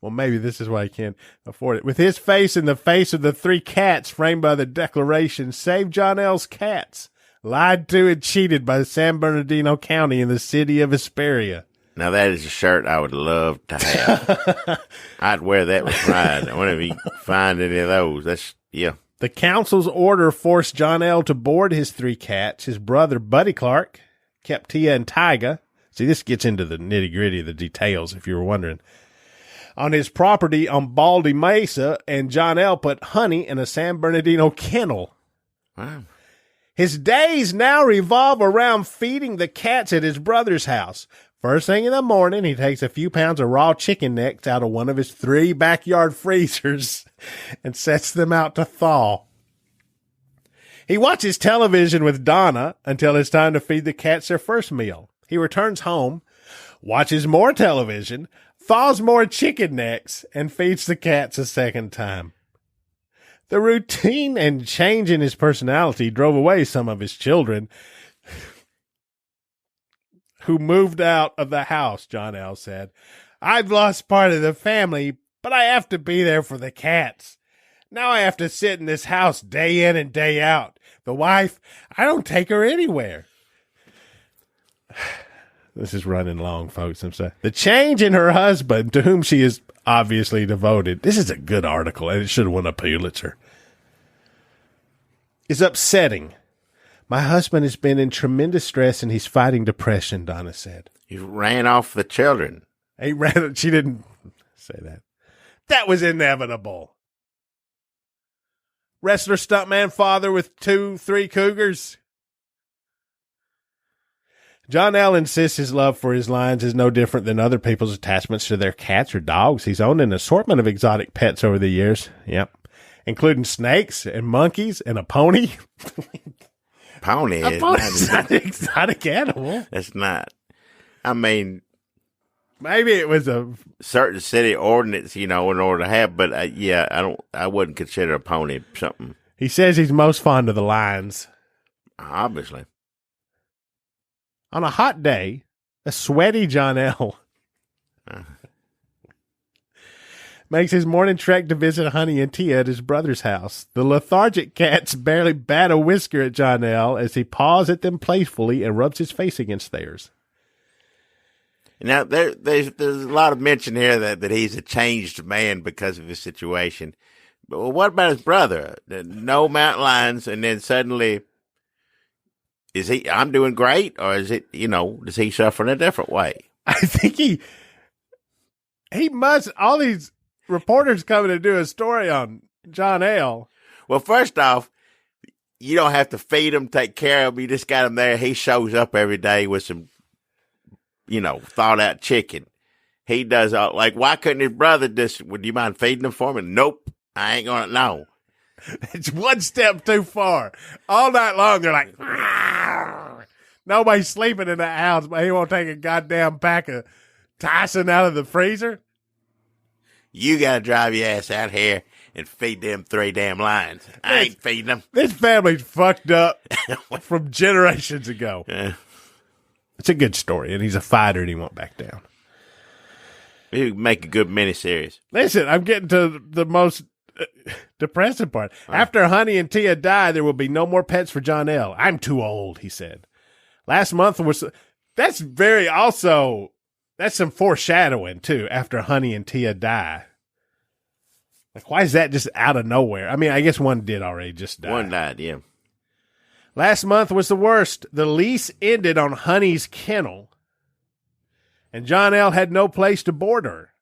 Well, maybe this is why he can't afford it. With his face and the face of the 3 cats framed by the Declaration, Save John L.'s Cats, lied to and cheated by San Bernardino County in the city of Hesperia. Now, that is a shirt I would love to have. I'd wear that with pride. I wonder if you find any of those. Yeah. The council's order forced John L. to board his 3 cats. His brother, Buddy Clark, kept Tia and Tyga. See, this gets into the nitty-gritty of the details, if you were wondering. On his property on Baldy Mesa, and John L. put Honey in a San Bernardino kennel. Wow. His days now revolve around feeding the cats at his brother's house. First thing in the morning, he takes a few pounds of raw chicken necks out of one of his 3 backyard freezers and sets them out to thaw. He watches television with Donna until it's time to feed the cats their first meal. He returns home, watches more television, thaws more chicken necks, and feeds the cats a second time. The routine and change in his personality drove away some of his children, who moved out of the house, John L. said. I've lost part of the family, but I have to be there for the cats. Now I have to sit in this house day in and day out. The wife, I don't take her anywhere. This is running long, folks. I'm sorry. The change in her husband, to whom she is obviously devoted. This is a good article, and it should have won a Pulitzer. Is upsetting. My husband has been in tremendous stress, and he's fighting depression, Donna said. He ran off the children. She didn't say that. That was inevitable. Wrestler stuntman father with 2-3 cougars. John L. insists his love for his lions is no different than other people's attachments to their cats or dogs. He's owned an assortment of exotic pets over the years. Yep. Including snakes and monkeys and a pony. Pony A pony's not an exotic animal. It's not. I mean, maybe it was a certain city ordinance, in order to have, but I wouldn't consider a pony something. He says he's most fond of the lions. Obviously. On a hot day, a sweaty John L. makes his morning trek to visit Honey and Tia at his brother's house. The lethargic cats barely bat a whisker at John L. as he paws at them playfully and rubs his face against theirs. Now, there's a lot of mention here that he's a changed man because of his situation. But what about his brother? No mountain lions, and then suddenly, I'm doing great, or is it, does he suffer in a different way? I think he must, all these reporters coming to do a story on John L. Well, first off, you don't have to feed him, take care of him. You just got him there. He shows up every day with some, thawed out chicken. He does all, why couldn't his brother would you mind feeding him for me? Nope. I ain't gonna, no. It's one step too far. All night long, they're like, "Arr!" Nobody's sleeping in that house, but he won't take a goddamn pack of Tyson out of the freezer. You gotta drive your ass out here and feed them 3 damn lions. I ain't feeding them. This family's fucked up from generations ago. It's a good story, and he's a fighter, and he won't back down. You make a good miniseries. Listen, I'm getting to the most depressing part. After Honey and Tia die, there will be no more pets for John L. I'm too old, he said. Last month was, that's some foreshadowing too, after Honey and Tia die. Like, why is that just out of nowhere? I mean, I guess one did already just die. One died, yeah. Last month was the worst. The lease ended on Honey's kennel, and John L. had no place to board her.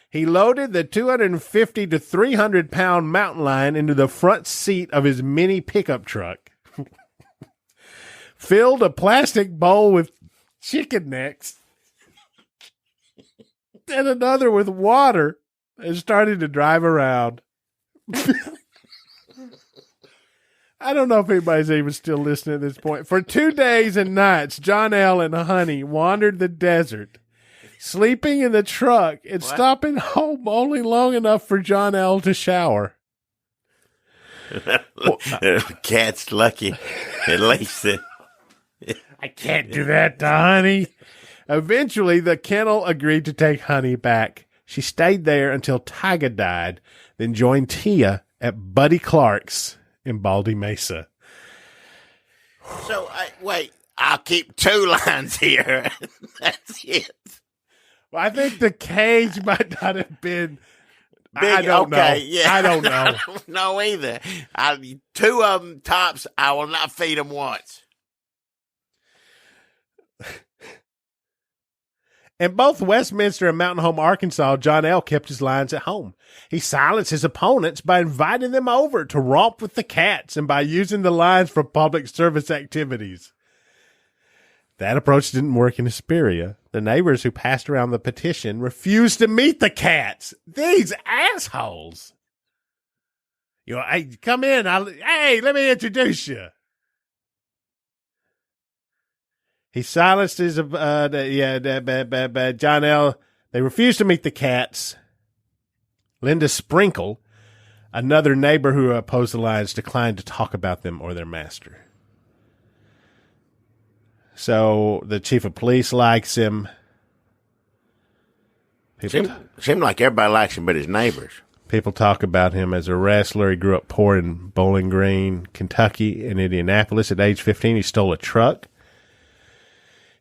He loaded the 250 to 300 pound mountain lion into the front seat of his mini pickup truck, filled a plastic bowl with chicken necks and another with water, and started to drive around. I don't know if anybody's even still listening at this point. For 2 days and nights, John L. and Honey wandered the desert, sleeping in the truck and stopping home only long enough for John L. to shower. Cat's lucky. At least. I can't do that to Honey. Eventually, the kennel agreed to take Honey back. She stayed there until Tyga died, then joined Tia at Buddy Clark's in Baldy Mesa. So, wait, I'll keep 2 lines here. That's it. Well, I think the cage might not have been Big, I don't know. Yeah. I don't know. I don't know either. 2 of them tops, I will not feed them once. In both Westminster and Mountain Home, Arkansas, John L. kept his lions at home. He silenced his opponents by inviting them over to romp with the cats and by using the lions for public service activities. That approach didn't work in Hesperia. The neighbors who passed around the petition refused to meet the cats. These assholes. Hey, come in. Hey, let me introduce you. He silenced his, John L. They refused to meet the cats. Linda Sprinkle, another neighbor who opposed the lions, declined to talk about them or their master. So the chief of police likes him. Seemed like everybody likes him but his neighbors. People talk about him as a wrestler. He grew up poor in Bowling Green, Kentucky, and Indianapolis. At age 15, he stole a truck.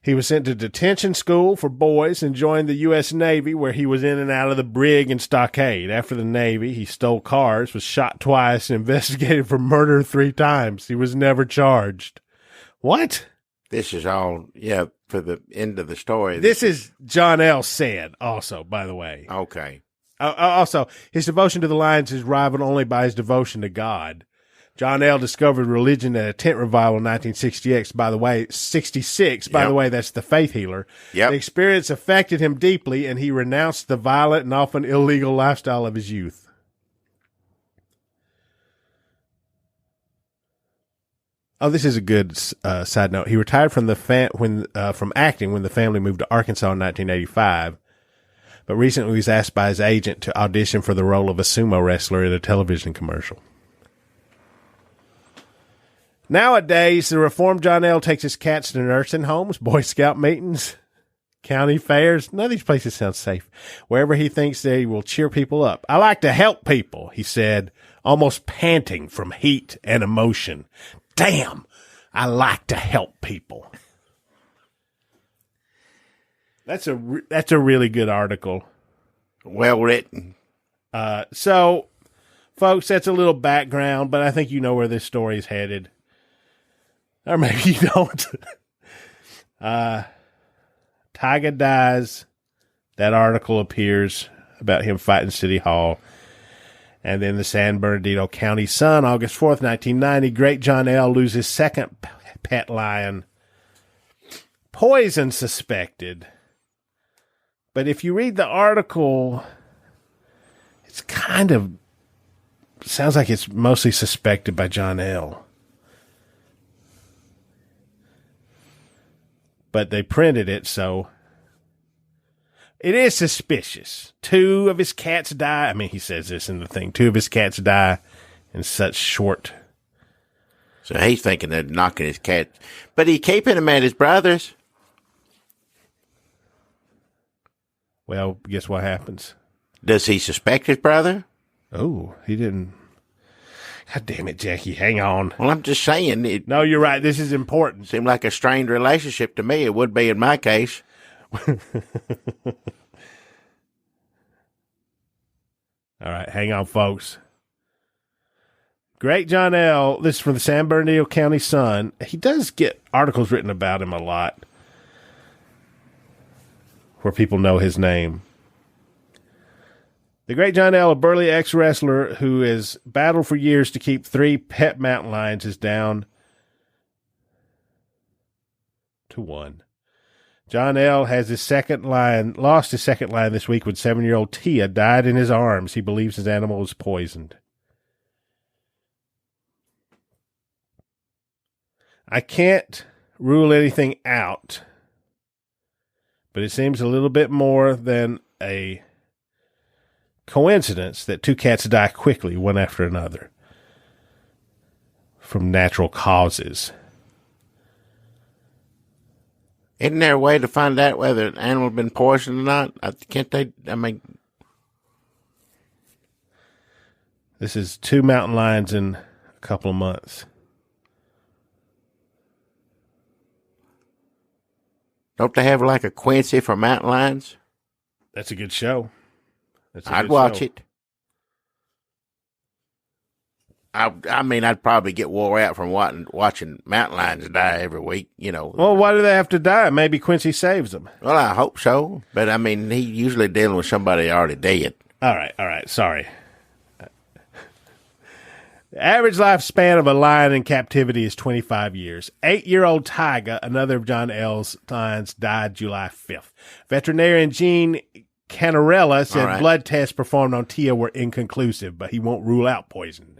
He was sent to detention school for boys and joined the U.S. Navy, where he was in and out of the brig and stockade. After the Navy, he stole cars, was shot twice, and investigated for murder 3 times. He was never charged. What? This is all, for the end of the story. This is John L. said, also, by the way. Okay. Also, his devotion to the lions is rivaled only by his devotion to God. John L. discovered religion at a tent revival in 1966. By the way, 66. By the way, that's the faith healer. Yep. The experience affected him deeply, and he renounced the violent and often illegal lifestyle of his youth. Oh, this is a good side note. He retired from from acting when the family moved to Arkansas in 1985. But recently he was asked by his agent to audition for the role of a sumo wrestler in a television commercial. Nowadays, the reformed John L. takes his cats to nursing homes, Boy Scout meetings, county fairs. None of these places sound safe. Wherever he thinks they will cheer people up. I like to help people, he said, almost panting from heat and emotion. Damn, I like to help people. That's a really good article. Well written. So, folks, that's a little background, but I think you know where this story is headed. Or maybe you don't. Tyga dies. That article appears about him fighting City Hall. And then the San Bernardino County Sun, August 4th, 1990. Great John L. loses second pet lion. Poison suspected. But if you read the article, it's kind of sounds like it's mostly suspected by John L. But they printed it, so it is suspicious. 2 of his cats die. I mean, he says this in the thing. 2 of his cats die in such short. So he's thinking they're knocking his cat. But he keeping him at his brother's. Well, guess what happens? Does he suspect his brother? Oh, he didn't. God damn it, Jackie. Hang on. Well, I'm just saying. It No, you're right. This is important. seemed like a strained relationship to me. It would be in my case. All right, hang on, folks. Great John L. This is from the San Bernardino County Sun. He does get articles written about him a lot where people know his name. The Great John L., a burly ex-wrestler who has battled for years to keep 3 pet mountain lions, is down to 1. John L. has lost his second lion this week when 7-year-old Tia died in his arms. He believes his animal was poisoned. I can't rule anything out, but it seems a little bit more than a coincidence that 2 cats die quickly, one after another, from natural causes. Isn't there a way to find out whether an animal's been poisoned or not? Can't they? I mean, This is 2 mountain lions in a couple of months. don't they have like a Quincy for mountain lions? That's a good show. I'd watch it. I mean, I'd probably get wore out from watching mountain lions die every week, you know. Well, why do they have to die? Maybe Quincy saves them. Well, I hope so. But, I mean, he's usually dealing with somebody already dead. All right. Sorry. The average lifespan of a lion in captivity is 25 years. 8-year-old Tyga, another of John L.'s lions, died July 5th. Veterinarian Gene Canarella said blood tests performed on Tia were inconclusive, but he won't rule out poison.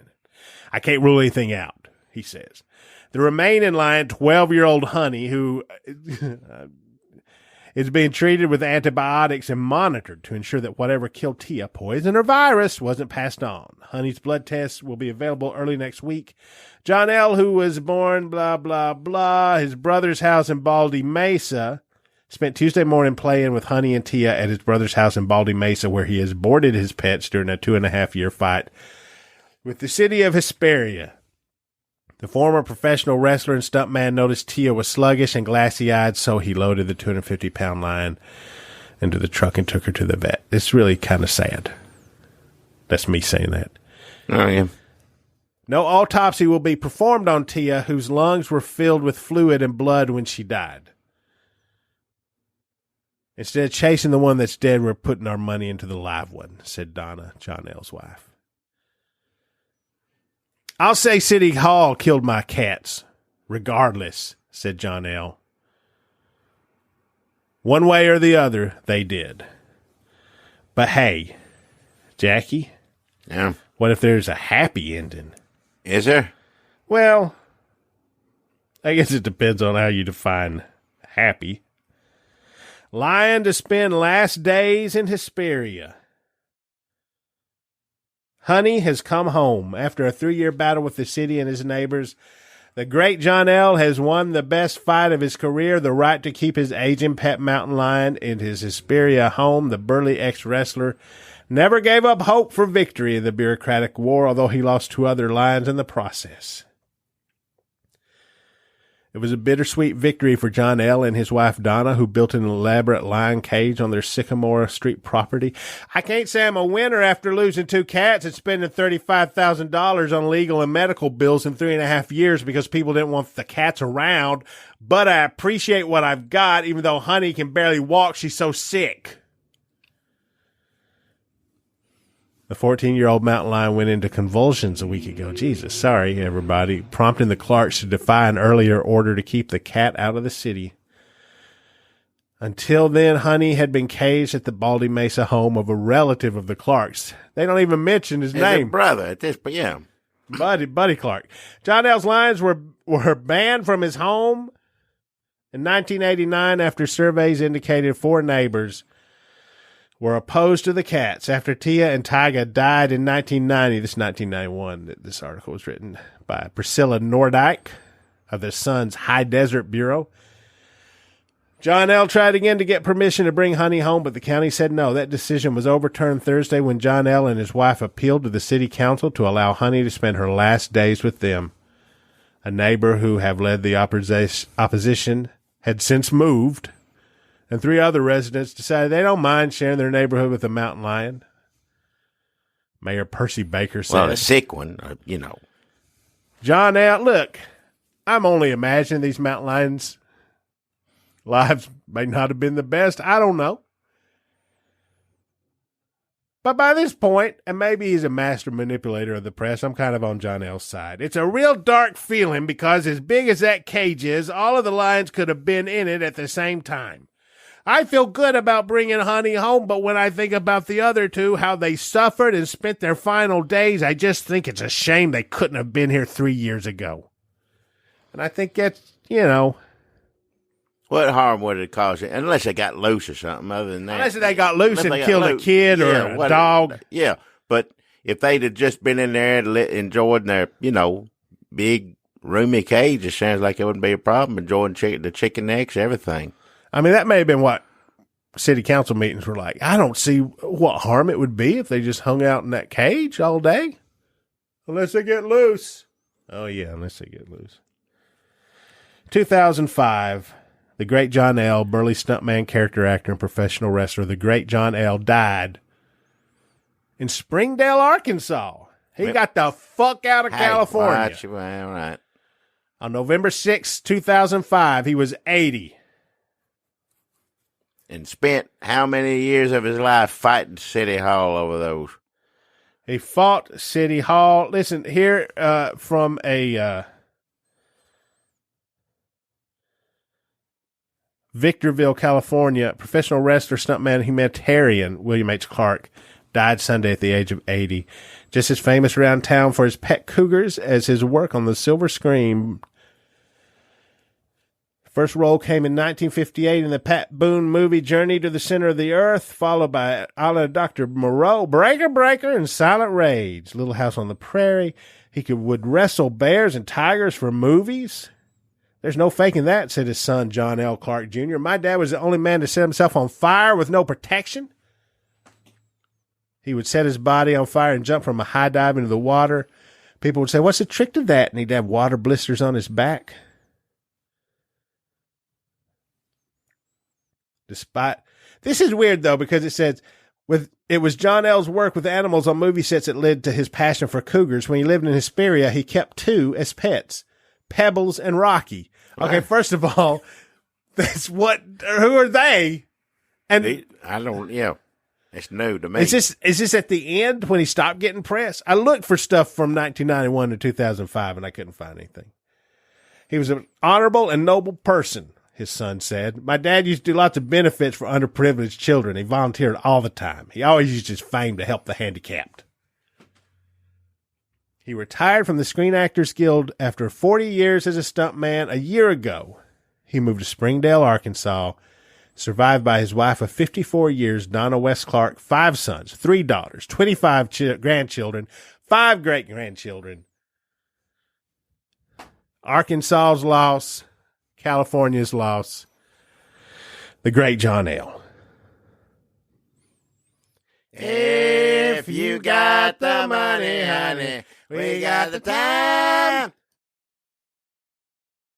I can't rule anything out, he says. The remaining lion, 12-year-old Honey, who is being treated with antibiotics and monitored to ensure that whatever killed Tia, poison or virus, wasn't passed on. Honey's blood tests will be available early next week. John L., who was born, blah, blah, blah, his brother's house in Baldy Mesa, spent Tuesday morning playing with Honey and Tia at his brother's house in Baldy Mesa, where he has boarded his pets during a 2.5-year fight with the city of Hesperia. The former professional wrestler and stuntman noticed Tia was sluggish and glassy-eyed, so he loaded the 250-pound lion into the truck and took her to the vet. It's really kind of sad. That's me saying that. Oh, yeah. No autopsy will be performed on Tia, whose lungs were filled with fluid and blood when she died. Instead of chasing the one that's dead, we're putting our money into the live one, said Donna, John L.'s wife. I'll say City Hall killed my cats, regardless, said John L. One way or the other, they did. But hey, Jackie, Yeah. what if there's a happy ending? Is there? Well, I guess it depends on how you define happy. Lion to spend last days in Hesperia. Honey has come home. After a 3-year battle with the city and his neighbors, the great John L. has won the best fight of his career, the right to keep his aging pet mountain lion in his Hesperia home. The burly ex-wrestler never gave up hope for victory in the bureaucratic war, although he lost 2 other lions in the process. It was a bittersweet victory for John L. and his wife Donna, who built an elaborate lion cage on their Sycamore Street property. I can't say I'm a winner after losing 2 cats and spending $35,000 on legal and medical bills in 3.5 years because people didn't want the cats around. But I appreciate what I've got, even though Honey can barely walk. She's so sick. The 14-year-old mountain lion went into convulsions a week ago. Jesus, sorry, everybody. Prompting the Clarks to defy an earlier order to keep the cat out of the city. Until then, Honey had been caged at the Baldy Mesa home of a relative of the Clarks. They don't even mention his name. His brother at this, but yeah. Buddy Clark. John L.'s lions were banned from his home in 1989 after surveys indicated 4 neighbors were opposed to the cats. After Tia and Tyga died in 1990, this is 1991, this article was written by Priscilla Nordyke of the Sun's High Desert Bureau. John L. tried again to get permission to bring Honey home, but the county said no. That decision was overturned Thursday when John L. and his wife appealed to the city council to allow Honey to spend her last days with them. A neighbor who have led the opposition had since moved, and 3 other residents decided they don't mind sharing their neighborhood with a mountain lion. Mayor Percy Baker said, well, a sick one, John L., look, I'm only imagining these mountain lions' lives may not have been the best. I don't know. But by this point, and maybe he's a master manipulator of the press, I'm kind of on John L.'s side. It's a real dark feeling because as big as that cage is, all of the lions could have been in it at the same time. I feel good about bringing Honey home, but when I think about the other 2, how they suffered and spent their final days, I just think it's a shame they couldn't have been here 3 years ago. And I think that's, What harm would it cause you? Unless they got loose or something other than that. unless they got loose and killed a kid or a dog. Yeah, but if they'd have just been in there and enjoyed their, big, roomy cage, it sounds like it wouldn't be a problem, enjoying the chicken necks, everything. I mean, that may have been what city council meetings were like. I don't see what harm it would be if they just hung out in that cage all day. Unless they get loose. Oh, yeah, unless they get loose. 2005, the great John L., burly stuntman, character actor, and professional wrestler, the great John L., died in Springdale, Arkansas. He got the fuck out of California. All right. On November 6, 2005, he was 80. And spent how many years of his life fighting City Hall over those? He fought City Hall. Listen, here from a Victorville, California, professional wrestler, stuntman, humanitarian William H. Clark died Sunday at the age of 80. Just as famous around town for his pet cougars as his work on the silver screen. First role came in 1958 in the Pat Boone movie Journey to the Center of the Earth, followed by a la Dr. Moreau, Breaker, and Silent Rage, Little House on the Prairie. He would wrestle bears and tigers for movies. There's no faking that, said his son, John L. Clark Jr. My dad was the only man to set himself on fire with no protection. He would set his body on fire and jump from a high dive into the water. People would say, what's the trick to that? And he'd have water blisters on his back. This is weird though, because it says it was John L.'s work with animals on movie sets that led to his passion for cougars. When he lived in Hesperia, he kept 2 as pets, Pebbles and Rocky. Okay, first of all, who are they? And I don't, it's new to me. Is this at the end when he stopped getting press? I looked for stuff from 1991 to 2005 and I couldn't find anything. He was an honorable and noble person, his son said. My dad used to do lots of benefits for underprivileged children. He volunteered all the time. He always used his fame to help the handicapped. He retired from the Screen Actors Guild after 40 years as a stuntman a year ago. He moved to Springdale, Arkansas, survived by his wife of 54 years, Donna West Clark, 5 sons, 3 daughters, 25 grandchildren, 5 great-grandchildren. Arkansas's loss, California's loss, the great John L. If you got the money, honey, we got the time.